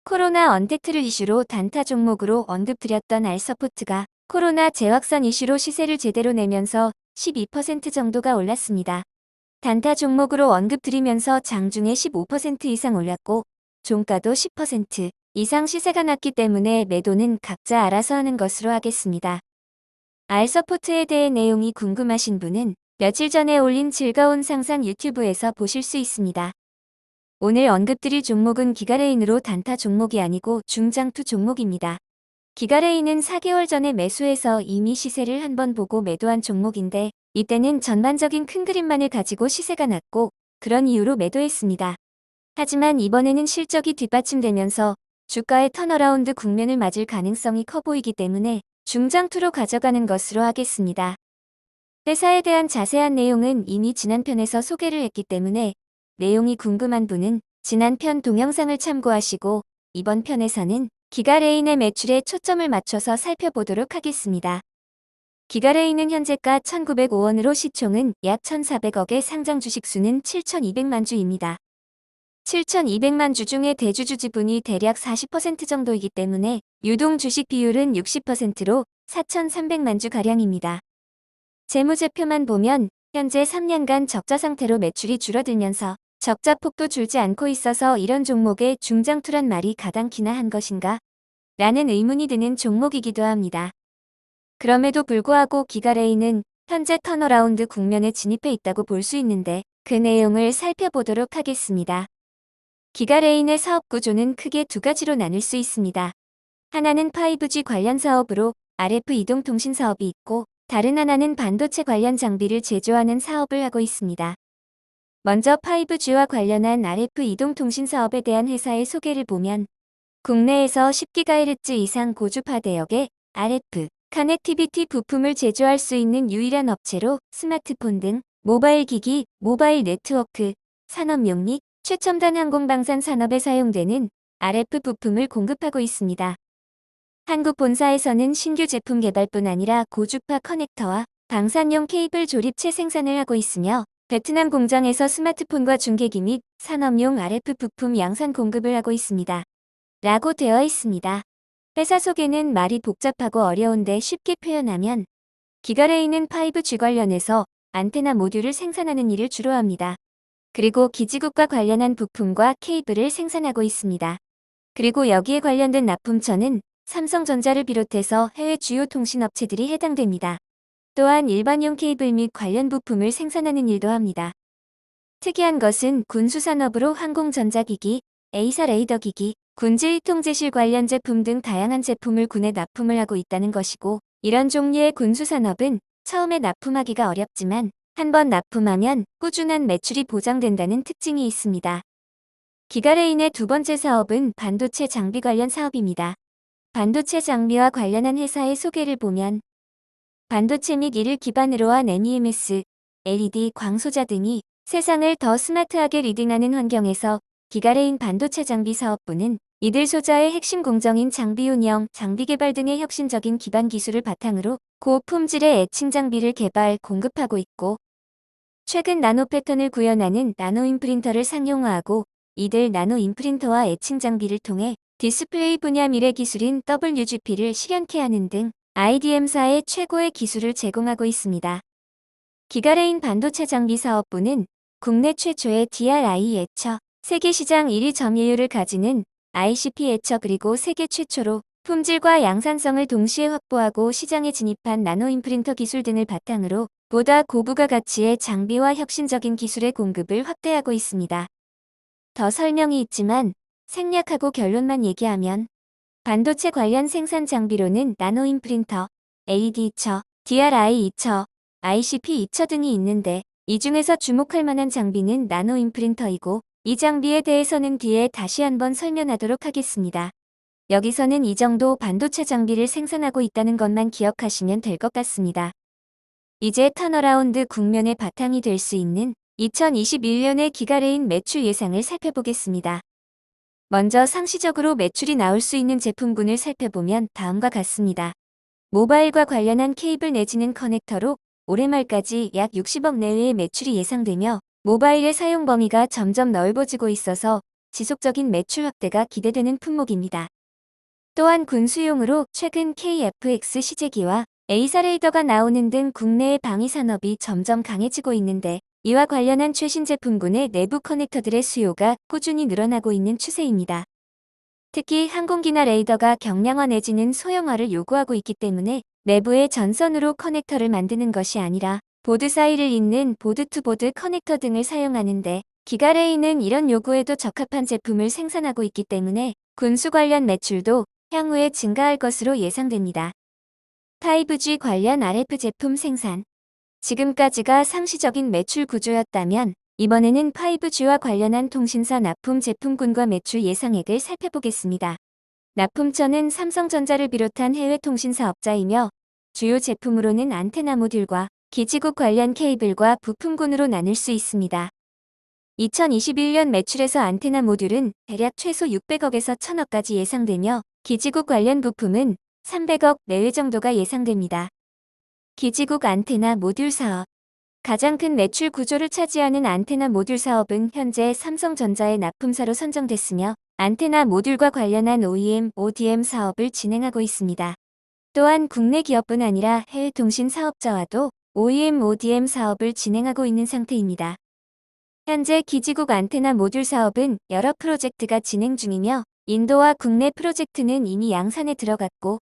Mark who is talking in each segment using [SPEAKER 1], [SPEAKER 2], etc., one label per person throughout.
[SPEAKER 1] 코로나 언택트를 이슈로 단타 종목으로 언급드렸던 알서포트가 코로나 재확산 이슈로 시세를 제대로 내면서 12% 정도가 올랐습니다. 단타 종목으로 언급드리면서 장중에 15% 이상 올랐고 종가도 10% 이상 시세가 났기 때문에 매도는 각자 알아서 하는 것으로 하겠습니다. 알서포트에 대해 내용이 궁금하신 분은 며칠 전에 올린 즐거운 상상 유튜브에서 보실 수 있습니다. 오늘 언급드릴 종목은 기가레인으로 단타 종목이 아니고 중장투 종목입니다. 기가레인은 4개월 전에 매수해서 이미 시세를 한번 보고 매도한 종목인데 이때는 전반적인 큰 그림만을 가지고 시세가 났고 그런 이유로 매도했습니다. 하지만 이번에는 실적이 뒷받침되면서 주가의 턴어라운드 국면을 맞을 가능성이 커 보이기 때문에 중장투로 가져가는 것으로 하겠습니다. 회사에 대한 자세한 내용은 이미 지난 편에서 소개를 했기 때문에 내용이 궁금한 분은 지난 편 동영상을 참고하시고 이번 편에서는 기가레인의 매출에 초점을 맞춰서 살펴보도록 하겠습니다. 기가레인은 현재가 1,905원으로 시총은 약 1,400억의 상장 주식수는 7,200만 주입니다. 7,200만 주 중에 대주주 지분이 대략 40% 정도이기 때문에 유동 주식 비율은 60%로 4,300만 주가량입니다. 재무제표만 보면 현재 3년간 적자 상태로 매출이 줄어들면서 적자 폭도 줄지 않고 있어서 이런 종목에 중장투란 말이 가당키나 한 것인가? 라는 의문이 드는 종목이기도 합니다. 그럼에도 불구하고 기가레인은 현재 턴어라운드 국면에 진입해 있다고 볼 수 있는데 그 내용을 살펴보도록 하겠습니다. 기가레인의 사업 구조는 크게 두 가지로 나눌 수 있습니다. 하나는 5G 관련 사업으로 RF 이동통신 사업이 있고 다른 하나는 반도체 관련 장비를 제조하는 사업을 하고 있습니다. 먼저 5G와 관련한 RF 이동통신 사업에 대한 회사의 소개를 보면 국내에서 10GHz 이상 고주파 대역의 RF 커넥티비티 부품을 제조할 수 있는 유일한 업체로 스마트폰 등 모바일 기기, 모바일 네트워크, 산업용 및 최첨단 항공방산 산업에 사용되는 RF 부품을 공급하고 있습니다. 한국 본사에서는 신규 제품 개발뿐 아니라 고주파 커넥터와 방산용 케이블 조립체 생산을 하고 있으며 베트남 공장에서 스마트폰과 중계기 및 산업용 RF 부품 양산 공급을 하고 있습니다. 라고 되어 있습니다. 회사 소개는 말이 복잡하고 어려운데 쉽게 표현하면 기가레인은 5G 관련해서 안테나 모듈을 생산하는 일을 주로 합니다. 그리고 기지국과 관련한 부품과 케이블을 생산하고 있습니다. 그리고 여기에 관련된 납품처는 삼성전자를 비롯해서 해외 주요 통신업체들이 해당됩니다. 또한 일반용 케이블 및 관련 부품을 생산하는 일도 합니다. 특이한 것은 군수산업으로 항공전자기기, A사 레이더기기, 군지휘통제실 관련 제품 등 다양한 제품을 군에 납품을 하고 있다는 것이고 이런 종류의 군수산업은 처음에 납품하기가 어렵지만 한번 납품하면 꾸준한 매출이 보장된다는 특징이 있습니다. 기가레인의 두 번째 사업은 반도체 장비 관련 사업입니다. 반도체 장비와 관련한 회사의 소개를 보면 반도체 및 이를 기반으로 한 MEMS, LED, 광소자 등이 세상을 더 스마트하게 리딩하는 환경에서 기가레인 반도체 장비 사업부는 이들 소자의 핵심 공정인 장비 운영, 장비 개발 등의 혁신적인 기반 기술을 바탕으로 고품질의 에칭 장비를 개발, 공급하고 있고 최근 나노 패턴을 구현하는 나노 임프린터를 상용화하고 이들 나노 임프린터와 에칭 장비를 통해 디스플레이 분야 미래 기술인 WGP를 실현케 하는 등 IDM사의 최고의 기술을 제공하고 있습니다. 기가레인 반도체 장비 사업부는 국내 최초의 DRI 애처, 세계 시장 1위 점유율을 가지는 ICP 애처 그리고 세계 최초로 품질과 양산성을 동시에 확보하고 시장에 진입한 나노 임프린터 기술 등을 바탕으로 보다 고부가 가치의 장비와 혁신적인 기술의 공급을 확대하고 있습니다. 더 설명이 있지만 생략하고 결론만 얘기하면 반도체 관련 생산 장비로는 나노 임프린터, LED 이처, DRI 이처, ICP 이처 등이 있는데 이 중에서 주목할 만한 장비는 나노 임프린터이고 이 장비에 대해서는 뒤에 다시 한번 설명하도록 하겠습니다. 여기서는 이 정도 반도체 장비를 생산하고 있다는 것만 기억하시면 될 것 같습니다. 이제 턴어라운드 국면의 바탕이 될 수 있는 2021년의 기가레인 매출 예상을 살펴보겠습니다. 먼저 상시적으로 매출이 나올 수 있는 제품군을 살펴보면 다음과 같습니다. 모바일과 관련한 케이블 내지는 커넥터로 올해 말까지 약 60억 내외의 매출이 예상되며 모바일의 사용 범위가 점점 넓어지고 있어서 지속적인 매출 확대가 기대되는 품목입니다. 또한 군수용으로 최근 KF-X 시제기와 A사 레이더가 나오는 등 국내의 방위 산업이 점점 강해지고 있는데 이와 관련한 최신 제품군의 내부 커넥터들의 수요가 꾸준히 늘어나고 있는 추세입니다. 특히 항공기나 레이더가 경량화 내지는 소형화를 요구하고 있기 때문에 내부에 전선으로 커넥터를 만드는 것이 아니라 보드 사이를 잇는 보드-투-보드 커넥터 등을 사용하는데 기가레인은 이런 요구에도 적합한 제품을 생산하고 있기 때문에 군수 관련 매출도 향후에 증가할 것으로 예상됩니다. 5G 관련 RF 제품 생산. 지금까지가 상시적인 매출 구조였다면 이번에는 5G와 관련한 통신사 납품 제품군과 매출 예상액을 살펴보겠습니다. 납품처는 삼성전자를 비롯한 해외 통신사업자이며 주요 제품으로는 안테나 모듈과 기지국 관련 케이블과 부품군으로 나눌 수 있습니다. 2021년 매출에서 안테나 모듈은 대략 최소 600억에서 1000억까지 예상되며 기지국 관련 부품은 300억 내외 정도가 예상됩니다. 기지국 안테나 모듈 사업. 가장 큰 매출 구조를 차지하는 안테나 모듈 사업은 현재 삼성전자의 납품사로 선정됐으며 안테나 모듈과 관련한 OEM, ODM 사업을 진행하고 있습니다. 또한 국내 기업뿐 아니라 해외 통신 사업자와도 OEM, ODM 사업을 진행하고 있는 상태입니다. 현재 기지국 안테나 모듈 사업은 여러 프로젝트가 진행 중이며 인도와 국내 프로젝트는 이미 양산에 들어갔고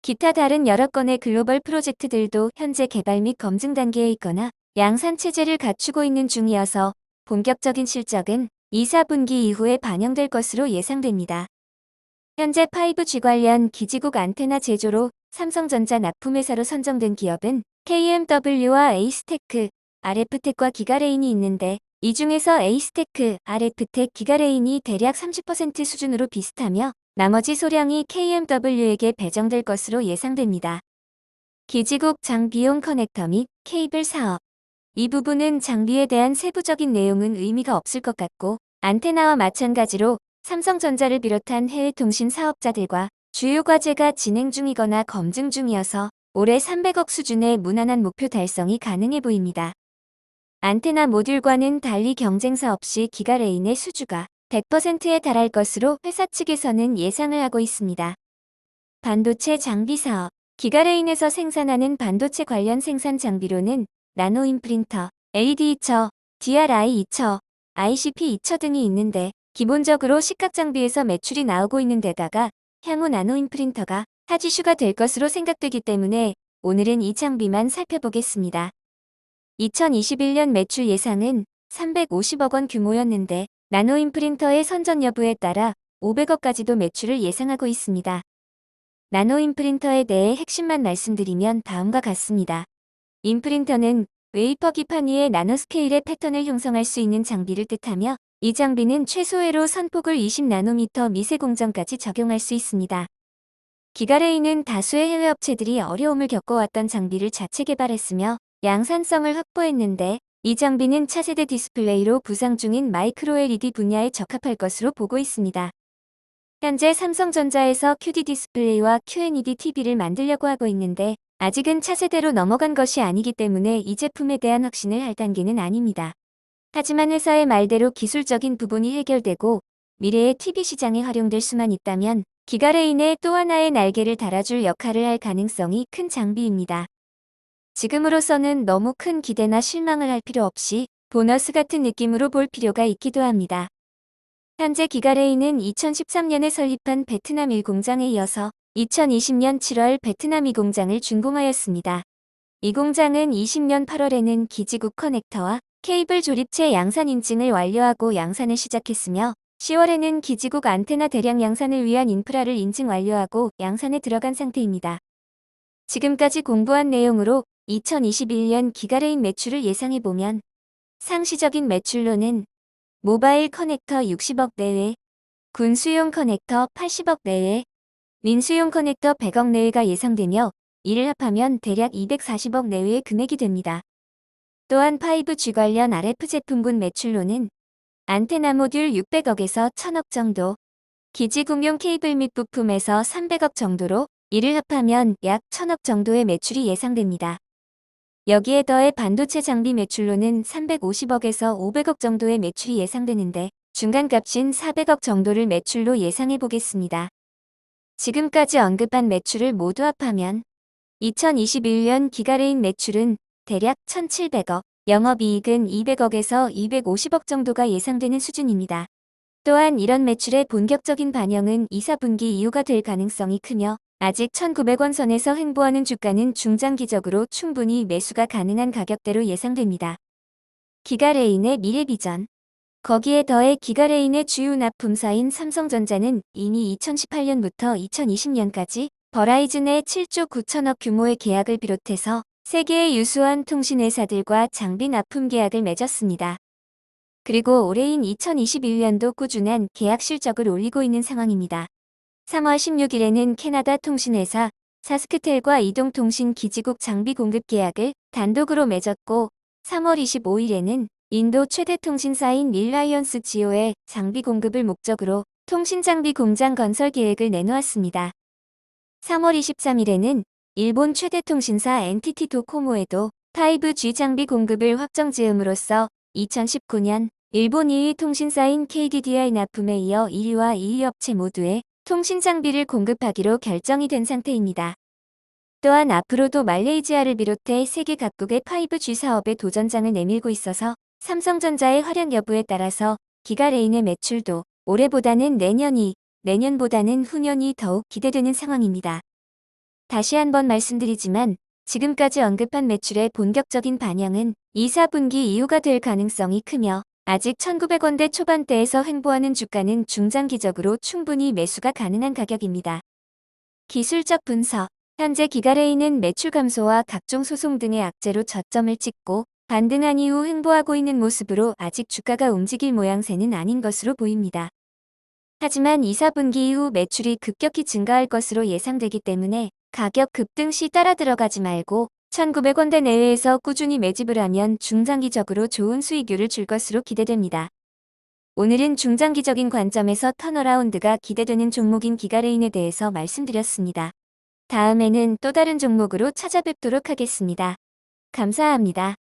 [SPEAKER 1] 기타 다른 여러 건의 글로벌 프로젝트들도 현재 개발 및 검증 단계에 있거나 양산 체제를 갖추고 있는 중이어서 본격적인 실적은 2, 4분기 이후에 반영될 것으로 예상됩니다. 현재 5G 관련 기지국 안테나 제조로 삼성전자 납품회사로 선정된 기업은 KMW와 에이스테크, RF텍과 기가레인이 있는데 이 중에서 에이스테크, RF텍, 기가레인이 대략 30% 수준으로 비슷하며 나머지 소량이 KMW에게 배정될 것으로 예상됩니다. 기지국 장비용 커넥터 및 케이블 사업. 이 부분은 장비에 대한 세부적인 내용은 의미가 없을 것 같고 안테나와 마찬가지로 삼성전자를 비롯한 해외 통신 사업자들과 주요 과제가 진행 중이거나 검증 중이어서 올해 300억 수준의 무난한 목표 달성이 가능해 보입니다. 안테나 모듈과는 달리 경쟁사 없이 기가레인의 수주가 100%에 달할 것으로 회사 측에서는 예상을 하고 있습니다. 반도체 장비 사업. 기가레인에서 생산하는 반도체 관련 생산 장비로는 나노 임프린터, LED 이처, DRI 이처, ICP 이처 등이 있는데 기본적으로 시각 장비에서 매출이 나오고 있는 데다가 향후 나노 임프린터가 핫 이슈가 될 것으로 생각되기 때문에 오늘은 이 장비만 살펴보겠습니다. 2021년 매출 예상은 350억 원 규모였는데 나노 임프린터의 선전 여부에 따라 500억까지도 매출을 예상하고 있습니다. 나노 임프린터에 대해 핵심만 말씀드리면 다음과 같습니다. 임프린터는 웨이퍼 기판 위에 나노스케일의 패턴을 형성할 수 있는 장비를 뜻하며 이 장비는 최소회로 선폭을 20나노미터 미세 공정까지 적용할 수 있습니다. 기가레인은 다수의 해외 업체들이 어려움을 겪어왔던 장비를 자체 개발했으며 양산성을 확보했는데 이 장비는 차세대 디스플레이로 부상 중인 마이크로 LED 분야에 적합할 것으로 보고 있습니다. 현재 삼성전자에서 QD 디스플레이와 QNED TV를 만들려고 하고 있는데 아직은 차세대로 넘어간 것이 아니기 때문에 이 제품에 대한 확신을 할 단계는 아닙니다. 하지만 회사의 말대로 기술적인 부분이 해결되고 미래의 TV 시장에 활용될 수만 있다면 기가레인에 또 하나의 날개를 달아줄 역할을 할 가능성이 큰 장비입니다. 지금으로서는 너무 큰 기대나 실망을 할 필요 없이 보너스 같은 느낌으로 볼 필요가 있기도 합니다. 현재 기가레인은 2013년에 설립한 베트남 1공장에 이어서 2020년 7월 베트남 2공장을 준공하였습니다. 이 공장은 20년 8월에는 기지국 커넥터와 케이블 조립체 양산 인증을 완료하고 양산을 시작했으며 10월에는 기지국 안테나 대량 양산을 위한 인프라를 인증 완료하고 양산에 들어간 상태입니다. 지금까지 공부한 내용으로 2021년 기가레인 매출을 예상해보면 상시적인 매출로는 모바일 커넥터 60억 내외, 군수용 커넥터 80억 내외, 민수용 커넥터 100억 내외가 예상되며 이를 합하면 대략 240억 내외의 금액이 됩니다. 또한 5G 관련 RF 제품군 매출로는 안테나 모듈 600억에서 1000억 정도, 기지국용 케이블 및 부품에서 300억 정도로 이를 합하면 약 1000억 정도의 매출이 예상됩니다. 여기에 더해 반도체 장비 매출로는 350억에서 500억 정도의 매출이 예상되는데 중간값인 400억 정도를 매출로 예상해 보겠습니다. 지금까지 언급한 매출을 모두 합하면 2021년 기가레인 매출은 대략 1,700억, 영업이익은 200억에서 250억 정도가 예상되는 수준입니다. 또한 이런 매출의 본격적인 반영은 2, 4분기 이후가 될 가능성이 크며 아직 1,900원 선에서 횡보하는 주가는 중장기적으로 충분히 매수가 가능한 가격대로 예상됩니다. 기가레인의 미래 비전. 거기에 더해 기가레인의 주요 납품사인 삼성전자는 이미 2018년부터 2020년까지 버라이즌의 7조 9천억 규모의 계약을 비롯해서 세계의 유수한 통신회사들과 장비 납품 계약을 맺었습니다. 그리고 올해인 2021년도 꾸준한 계약 실적을 올리고 있는 상황입니다. 3월 16일에는 캐나다 통신회사 사스크텔과 이동통신 기지국 장비 공급 계약을 단독으로 맺었고 3월 25일에는 인도 최대 통신사인 릴라이언스 지오의 장비 공급을 목적으로 통신장비 공장 건설 계획을 내놓았습니다. 3월 23일에는 일본 최대 통신사 NTT 도코모에도 5G 장비 공급을 확정 지음으로써 2019년 일본 2위 통신사인 KDDI 납품에 이어 1위와 2위 업체 모두에 통신 장비를 공급하기로 결정이 된 상태입니다. 또한 앞으로도 말레이시아를 비롯해 세계 각국의 5G 사업에 도전장을 내밀고 있어서 삼성전자의 활약 여부에 따라서 기가레인의 매출도 올해보다는 내년이, 내년보다는 후년이 더욱 기대되는 상황입니다. 다시 한번 말씀드리지만 지금까지 언급한 매출의 본격적인 반영은 2, 4분기 이후가 될 가능성이 크며 아직 1,900원대 초반대에서 횡보하는 주가는 중장기적으로 충분히 매수가 가능한 가격입니다. 기술적 분석. 현재 기가레인은 매출 감소와 각종 소송 등의 악재로 저점을 찍고 반등한 이후 횡보하고 있는 모습으로 아직 주가가 움직일 모양새는 아닌 것으로 보입니다. 하지만 2, 4분기 이후 매출이 급격히 증가할 것으로 예상되기 때문에 가격 급등 시 따라 들어가지 말고 1,900원대 내외에서 꾸준히 매집을 하면 중장기적으로 좋은 수익률을 줄 것으로 기대됩니다. 오늘은 중장기적인 관점에서 턴어라운드가 기대되는 종목인 기가레인에 대해서 말씀드렸습니다. 다음에는 또 다른 종목으로 찾아뵙도록 하겠습니다. 감사합니다.